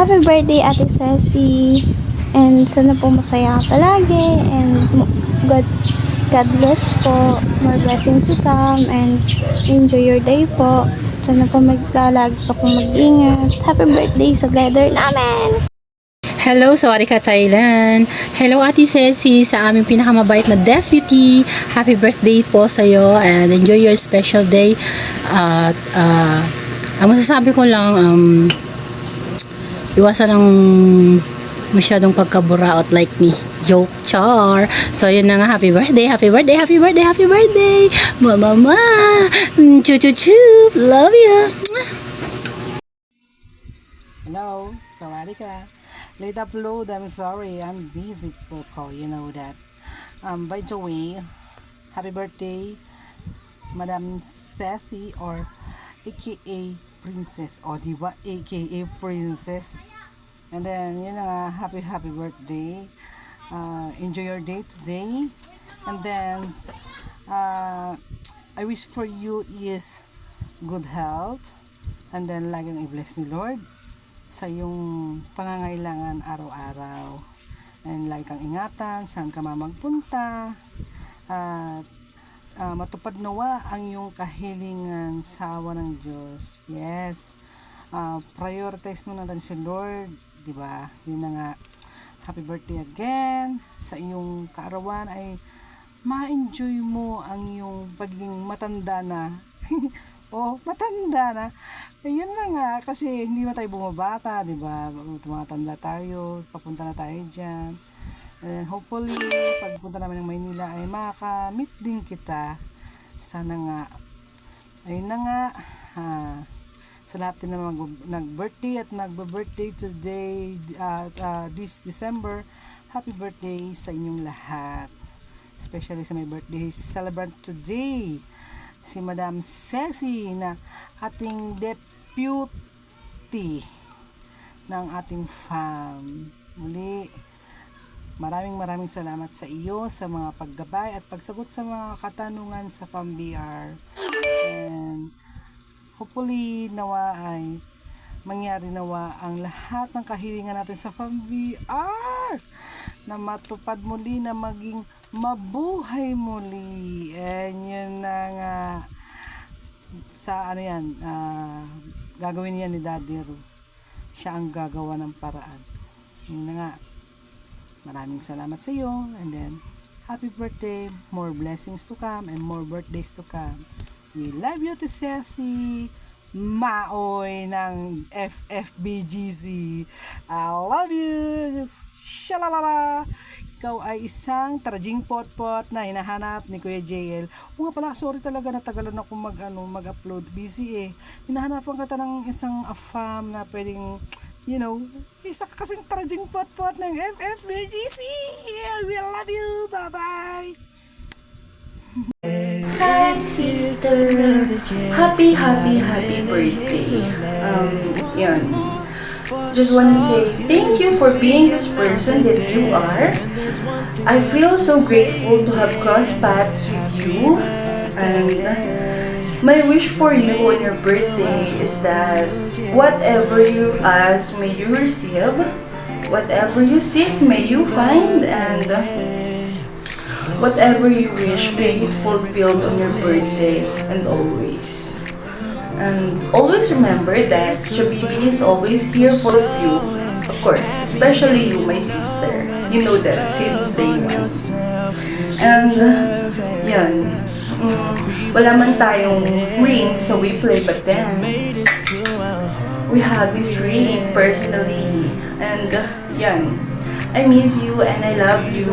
Happy birthday, Ate Ceci. And sana po masaya ka palagi. And God, God bless po. More blessings to come. And enjoy your day po. Sana po maglalagi pa po mag-ingat. Happy birthday sa gather namin! Hello, Sawadika Thailand. Hello, Ate Ceci, sa aming pinakamabait na deputy. Happy birthday po sa iyo and enjoy your special day. At ang masasabi ko lang, iwasan ng masyadong pagkaburaot like me. Joke, char. So, yun na nga. Happy birthday, happy birthday, happy birthday, happy birthday. Mama, choo-choo-choo. Love you. Hello, Sawadika. Late upload, I'm sorry, I'm busy people, you know that. By the way, happy birthday, Madam Ceci or aka Princess, o diba, aka Princess. And then, yun na nga, happy birthday. Enjoy your day today. And then, I wish for you is good health. And then, laging i-bless ni Lord sa iyong pangangailangan araw-araw. And lagi kang ingatan, saan ka magpunta. At matupad nawa ang iyong kahilingan sa awa ng Diyos. Yes. Prioritize mo natin si Lord. Diba? Yun na nga. Happy birthday again. Sa iyong kaarawan ay ma-enjoy mo ang iyong pagiging matanda na. Matanda na. Ayun na nga, kasi hindi na tayo bumabata, di ba? Tumatanda tayo, papunta na tayo dyan. And hopefully, pagpunta namin ng Maynila ay makakamit din kita. Sana nga. Ayun na nga. Sa lahat din na nag-birthday at nagbe-birthday today, this December, happy birthday sa inyong lahat. Especially sa may birthday celebrant today. Si Madam Ceci na ating deputy ng ating fam. Muli, maraming salamat sa iyo sa mga paggabay at pagsagot sa mga katanungan sa Fam BR. And hopefully nawa ay mangyari nawa ang lahat ng kahilingan natin sa Fam BR na matupad muli, na maging mabuhay muli. And yun na nga, sa ano yan, gagawin yan ni Daddy Ru. Siya ang gagawa ng paraan. Yun na nga, maraming salamat sa iyo. And then, happy birthday, more blessings to come and more birthdays to come. We love you, Ceci Maoy ng FFBGC. I love you. Shalalala! Ikaw ay isang tarajing pot-pot na hinahanap ni Kuya JL. O nga pala, sorry talaga, natagalan ako mag-upload. Busy eh. Hinahanapan ka ng isang afam na pwedeng, you know, isa kasing tarajing pot-pot ng FFBGC. Yeah, we love you. Bye-bye! Hi, sister! Happy birthday! Yan. Just wanna say thank you for being this person that you are. I feel so grateful to have crossed paths with you, and my wish for you on your birthday is that whatever you ask, may you receive. Whatever you seek, may you find, and whatever you wish, may it fulfilled on your birthday and always. And always remember that Chabibi is always here for you. Of course, especially you, my sister. You know that since day one. And, yan. Wala man tayong ring sa we play, but then, we have this ring personally. And, yan. I miss you and I love you.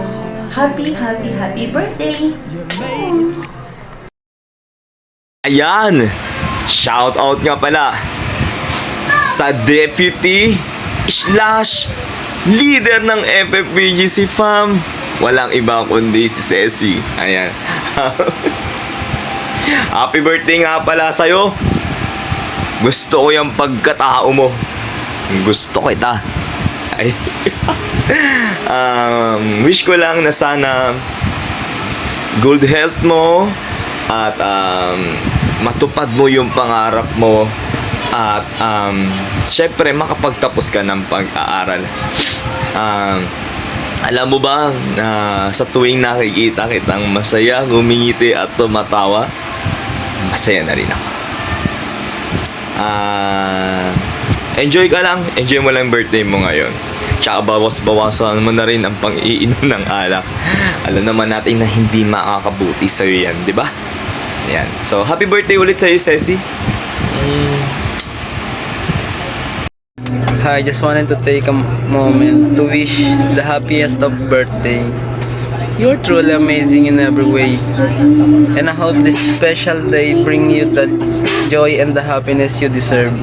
Happy birthday! Ayan! Shout out nga pala sa deputy / leader ng FFBGC fam. Walang iba kundi si Ceci. Ayan. Happy birthday nga pala sa'yo. Gusto ko yung pagkatao mo. Gusto kita. Ay. Wish ko lang na sana good health mo at matupad mo yung pangarap mo At syempre makapagtapos ka ng pag-aaral. Alam mo ba na sa tuwing nakikita kitang masaya, ngumingiti at tumatawa, masaya na rin ako. Enjoy ka lang. Enjoy mo lang birthday mo ngayon. Tsaka bawas-bawasan mo na rin ang pang-iinom ng alak. Alam naman natin na hindi makakabuti sa'yo yan, di ba? Yan. So, happy birthday ulit sa'yo, Ceci. I just wanted to take a moment to wish the happiest of birthday. You're truly amazing in every way. And I hope this special day bring you the joy and the happiness you deserve.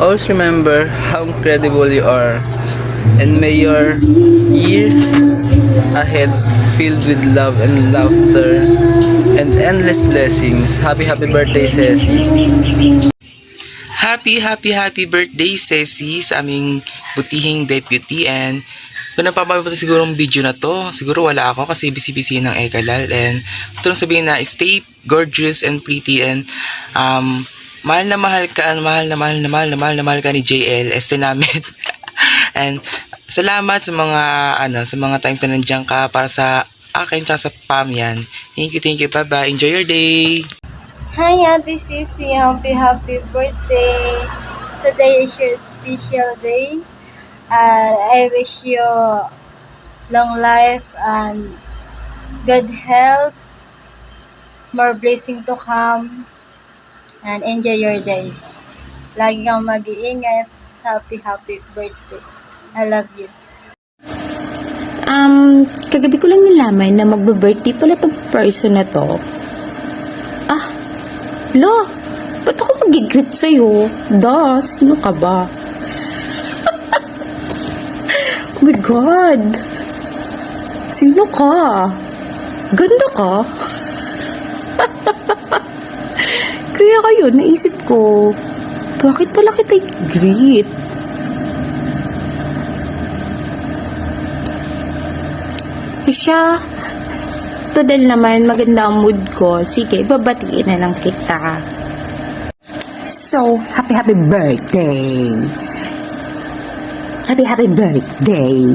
Always remember how incredible you are. And may your year ahead filled with love and laughter and endless blessings. Happy birthday, Ceci. Happy birthday, Ceci, sa aming butihing deputy. And kung napapanood siguro yung video na to, siguro wala ako kasi busy-busy ng Ekalal. And gusto lang sabihin na stay gorgeous and pretty, and mahal na mahal ka ni JL, este namin. And salamat sa mga times na nandiyan ka para sa akin at sa Pam yan. Thank you, bye-bye, enjoy your day. Hi, Ate Sisi. Happy birthday. Today is your special day. I wish you long life and good health, more blessing to come, and enjoy your day. Lagi kang mag-iingat. Happy birthday. I love you. Kagabi ko lang nalaman na magbe-birthday pala itong person na to. Lo, ba't ako mag-greet sa'yo? Sino ka ba? Oh my God! Sino ka? Ganda ka? Kaya kayo, naisip ko, bakit pala kita i-greet? Siya, total naman maganda ang mood ko. Sige, babatiin na lang kita. So, happy birthday! Happy birthday!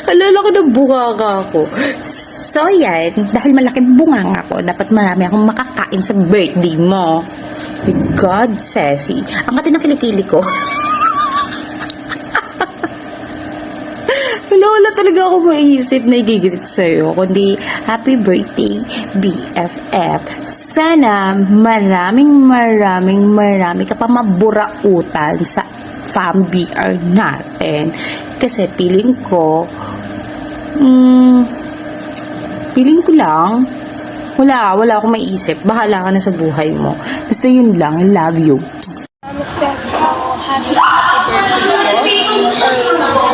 Alala ko na bunganga ako. So, yan. Dahil malaking bunganga ako, dapat marami akong makakain sa birthday mo. My God, Ceci. Ang kati ng kilikili ko. Wala talaga ako maiisip na igigit sa'yo, kundi happy birthday, BFF. Sana maraming ka pa maburautan sa Fam BR natin. Kasi feeling ko lang, wala akong maiisip. Bahala ka na sa buhay mo. Basta yun lang, I love you. Happy birthday po.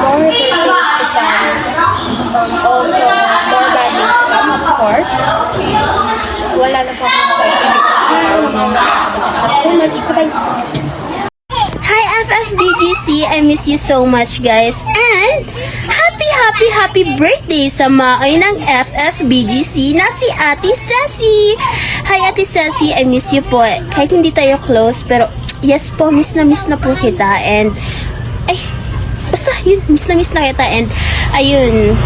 More birthdays to come. Also, more birthdays to come, of course. Wala na po akong sorry. Hi FFBGC, I miss you so much guys, and happy birthday sa maoy ng FFBGC na si Ate Ceci. Hi Ate Ceci, I miss you po. Kahit hindi tayo close, pero yes po, miss na po kita, and basta yun, miss na kita, and ayun,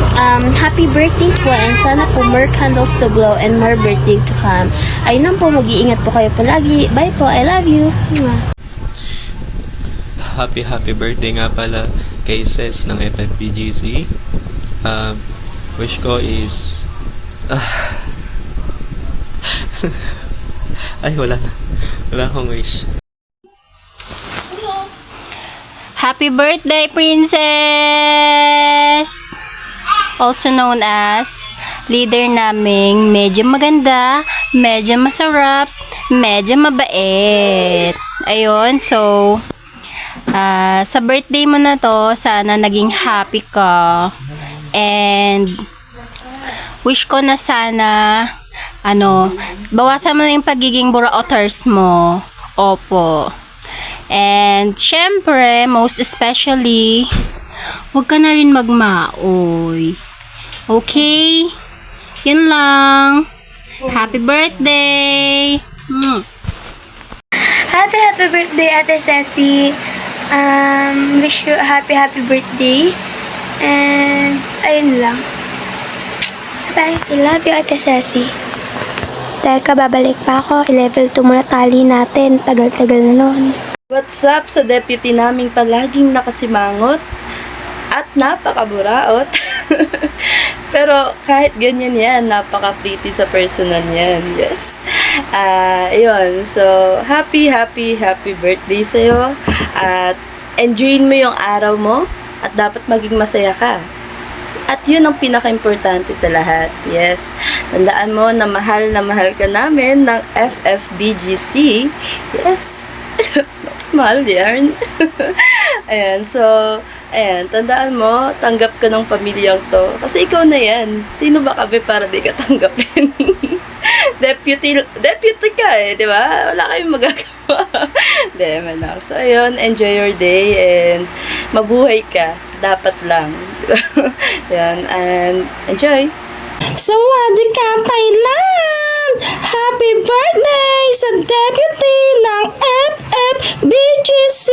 happy birthday po, and sana po more candles to blow and more birthday to come. Ayun lang po, mag-iingat po kayo palagi. Bye po, I love you. Mwah. Happy birthday nga pala kay Ces ng FFBGC. Wish ko is ay wala akong wish. Happy birthday, Princess! Also known as leader naming medyo maganda, medyo masarap, medyo mabait. Ayun, so sa birthday mo na to, sana naging happy ka. And wish ko na sana bawasan mo na yung pagiging buraoters mo. Opo. And syempre, most especially, huwag ka na rin magmaoy. Okay? Yun lang. Happy birthday! Happy birthday, Ate Ceci. Wish you a happy birthday. And, ayun lang. Bye. I love you, Ate Ceci. Teka, babalik pa ako. I-level 2 muna tali natin. Tagal-tagal na nun. What's up sa deputy naming palaging nakasimangot at napakaburaot? Pero kahit ganyan yan, napaka-pretty sa personal yan. Yes. Ayun. So, happy birthday sa'yo. At enjoyin mo yung araw mo at dapat maging masaya ka. At yun ang pinaka-importante sa lahat. Yes. Tandaan mo na mahal ka namin ng FFBGC. Yes. Small yarn. Ayan, so, ayan, tandaan mo, tanggap ka ng pamilyang to. Kasi ikaw na yan. Sino ba kami para di ka tanggapin? Deputy ka di ba? Wala kayong magagawa. Diba na. So, ayun, enjoy your day and mabuhay ka. Dapat lang. Ayan, and enjoy. Sawadee ka, Thailand! Happy birthday sa deputy ng FFBGC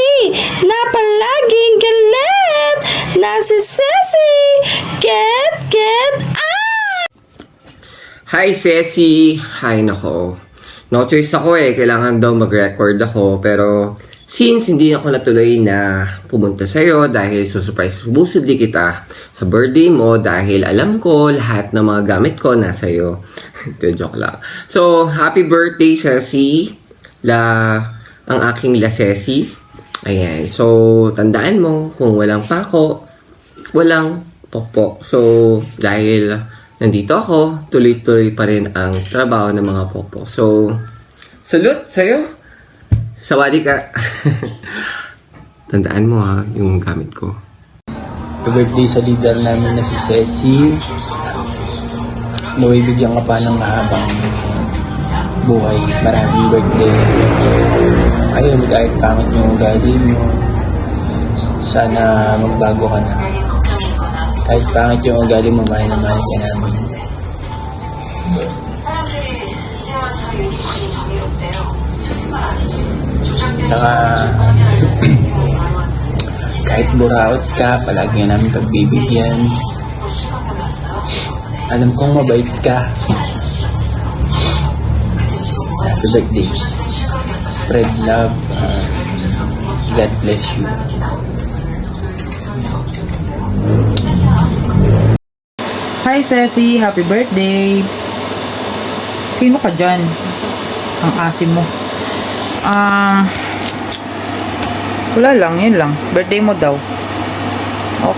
na palaging galit na si Ceci Get Hi, Ceci! Hi, nako. No choice ako kailangan daw mag-record ako, pero since hindi ako natuloy na pumunta sa'yo dahil susurprise busudli kita sa birthday mo dahil alam ko lahat ng mga gamit ko nasa iyo. Joke lang. So, happy birthday, Ceci! Ang aking La Ceci. Ayan. So, tandaan mo, kung walang pako, walang pokpok. So, dahil nandito ako, tuloy-tuloy pa rin ang trabaho ng mga pokpok. So, salute sa'yo! Sawadee ka! Tandaan mo yung gamit ko. Happy birthday sa leader namin na si Ceci. Naway bigyan ka pa ng mahabang buhay. Maraming birthday. Ayun, kahit pangit yung ugali mo, sana magbago ka na. Kahit pangit yung ugali mo, mahal na mahal ka namin. Saka, kahit buraot ka, palagi namin pagbibigyan. Alam kong mabait ka. Happy birthday. Spread love. God bless you. Hi, Ceci! Happy birthday! Sino ka dyan? Ang asim mo. Wala lang, yun lang. Birthday mo daw.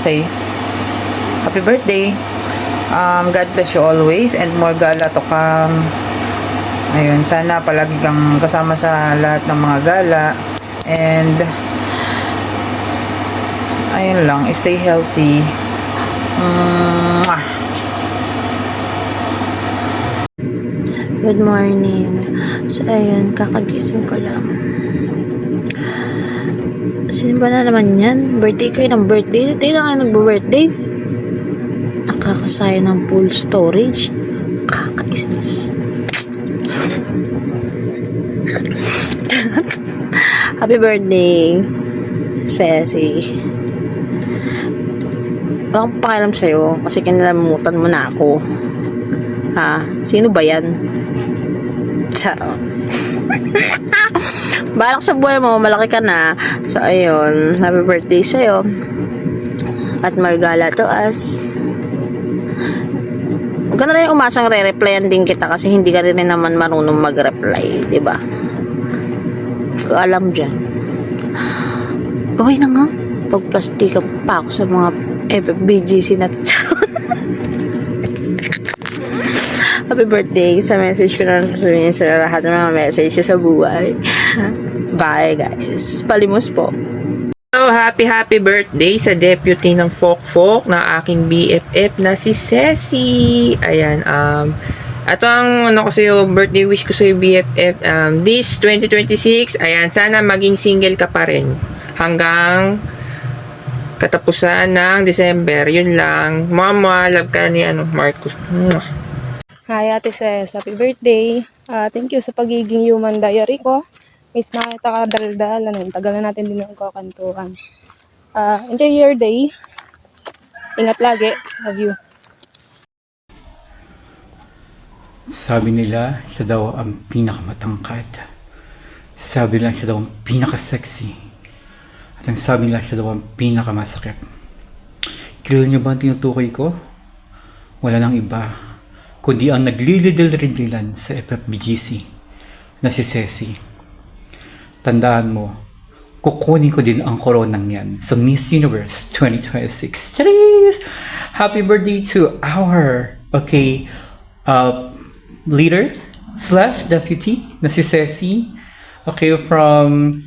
Okay. Happy birthday. God bless you always and more gala to come. Ayun, sana palagi kang kasama sa lahat ng mga gala. And ayun lang, stay healthy. Good morning. So, ayun, kakagising ko lang. Sino ba na naman yan? Birthday kayo ng birthday? Tayo na kayo nagbo-birthday? Nakakasaya ng full storage. Kakaisnis. Happy birthday, Ceci. Walang pakialam sa'yo kasi kinalamutan mo na ako. Sino ba yan? Charot. Balak sa buhay mo, malaki ka na. So, ayun. Happy birthday sa'yo. At margala to us. Huwag ka na rin umasang re-replyan din kita kasi hindi ka rin naman marunong mag-reply. Diba? Hindi ko alam dyan. Baway na nga. Pagplastika pa ako sa mga FFBGC na happy birthday sa message ko na sasabihin sa lahat ng mga message ko sa buhay. Bye guys. Palimos po. So, happy birthday sa deputy ng Fok na aking BFF na si Ceci. Ayan, ito ang ko sa'yo, birthday wish ko sa'yo BFF. This 2026, ayan, sana maging single ka pa rin hanggang katapusan ng December. Yun lang. Mama, love ka ni Marcos. Hi, Ate Ces. Happy birthday. Thank you sa pagiging human diary ko. Miss na kita kadaldalan. Tagal na natin din yung kakantuhan. Enjoy your day. Ingat lagi. Love you. Sabi nila, siya daw ang pinakamatangkad. Sabi nila, siya daw ang pinaka-sexy. At ang sabi nila, siya daw ang pinakamasakit. Kilala niyo ba ang tinutukoy ko? Wala nang iba, kundi ang naglilidil-ridilan sa FFBGC na si Ceci. Tandaan mo, kukunin ko din ang koronang yan sa Miss Universe 2026. Charis! Happy birthday to our, leader / deputy na si Ceci. From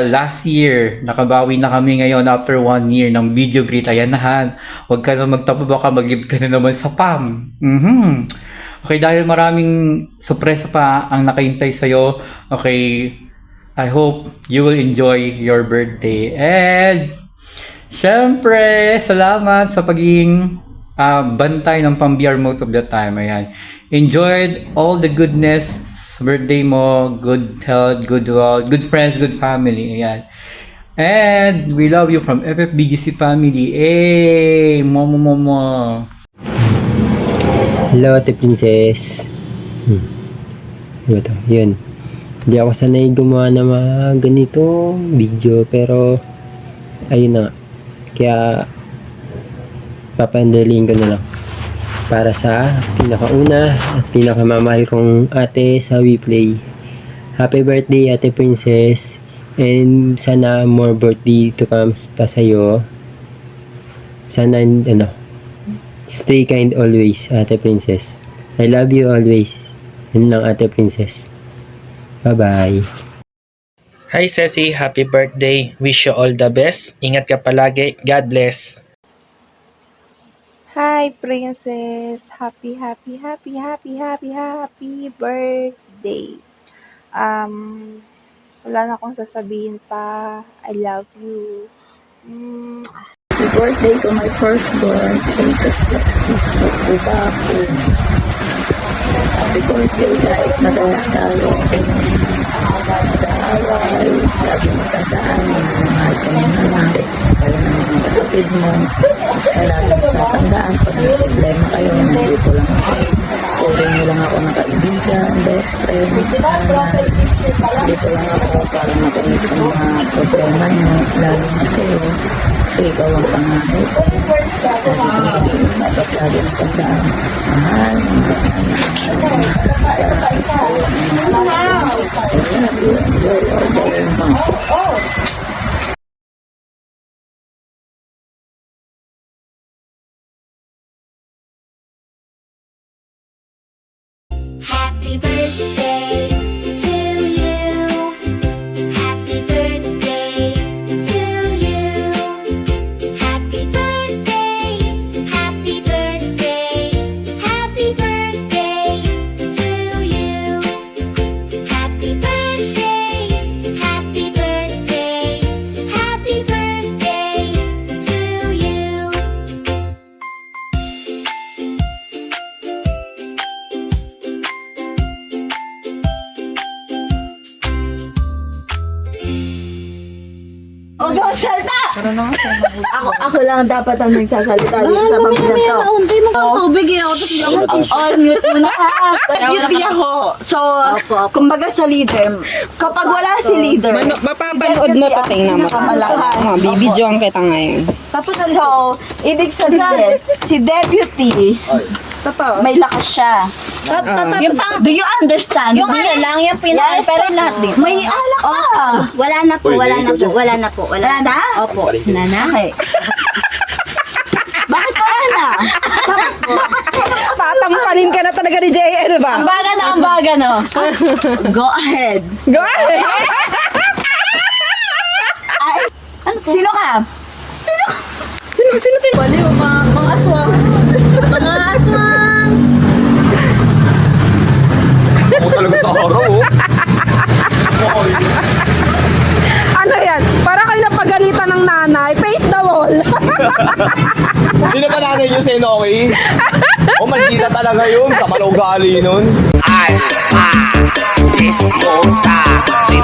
last year, nakabawi na kami ngayon after 1 year ng video greet. Ayan na han. Huwag ka na magtapa, baka mag-live ka na naman sa PAM. Dahil maraming sorpresa pa ang nakahintay sa'yo. I hope you will enjoy your birthday. And syempre, salamat sa pagiging bantay ng pang-BR most of the time. Ayan. Enjoyed all the goodness sa birthday mo, good health, good wealth, good friends, good family. Ayan. And we love you from FFBGC family. Hey, momo. Hello, Ate Princess. Diba to? Yun. Hindi ako sanay gumawa ng mga ganito video, pero ayun na. Kaya papandaling ko na lang para sa pinakauna at pinakamamahal kong ate sa WePlay. Happy birthday, Ate Princess, and sana more birthday to come pa sa'yo. Sana stay kind always, Ate Princess. I love you always. Yun lang, Ate Princess. Bye-bye. Hi Ceci, happy birthday. Wish you all the best. Ingat ka palagi. God bless. Hi, Princess! Happy birthday! Wala na akong sasabihin pa. I love you. Happy birthday to my firstborn, Princess Lexis Ubaku. Happy birthday kahit nagawas tayo. Mag-aaway, lagi magkadaan, mahal ka mo naman. Kaya ng mga kapatid mo. Lagi tatandaan pag may problema kayo, nandito lang ako. Turing nyo lang ako ng kaibigan, best friend, dito lang ako para makinig sa mga problema nyo, lalo na sa'yo. Kasi ikaw ang pangalit. Dapat lagi ang tandaan. Mahal, Happy birthday to you. Happy birthday to you. Happy birthday. Happy birthday. Happy birthday to you. Happy birthday. Happy birthday. Happy birthday to you. Huwag ako salta! Ako lang dapat ang nagsasalita dito sa pamilya to. Hindi mo pang tubig eh. On mute mo na ha. Beauty ako. So, kumbaga sa leader, kapag wala si leader, Mapapanood mo to, tingnan mo. Bibidyoan kita ngayon. So, ibig sabihin, si deputy, may lakas siya. Do you understand? Yung ano lang, yung pinaka, pero lahat din. May alak ka. Wala na po. Wala na? Opo. Wala na. Okay. Bakit wala na? Patampanin ka na talaga ni JN, ba? Ang baga no. Go ahead. Go ahead. Ay, sino ka? Sino tayo? Baliw, mga aswang. Mga aswang. Ako talaga sa araw, oh. Ano yan? Para kayo napagalitan ng nanay. Face the wall. Sino ba nanay niyo, Senoki? O, maldita talaga yun. Kaman ugali nun. Alpha, chismosa, si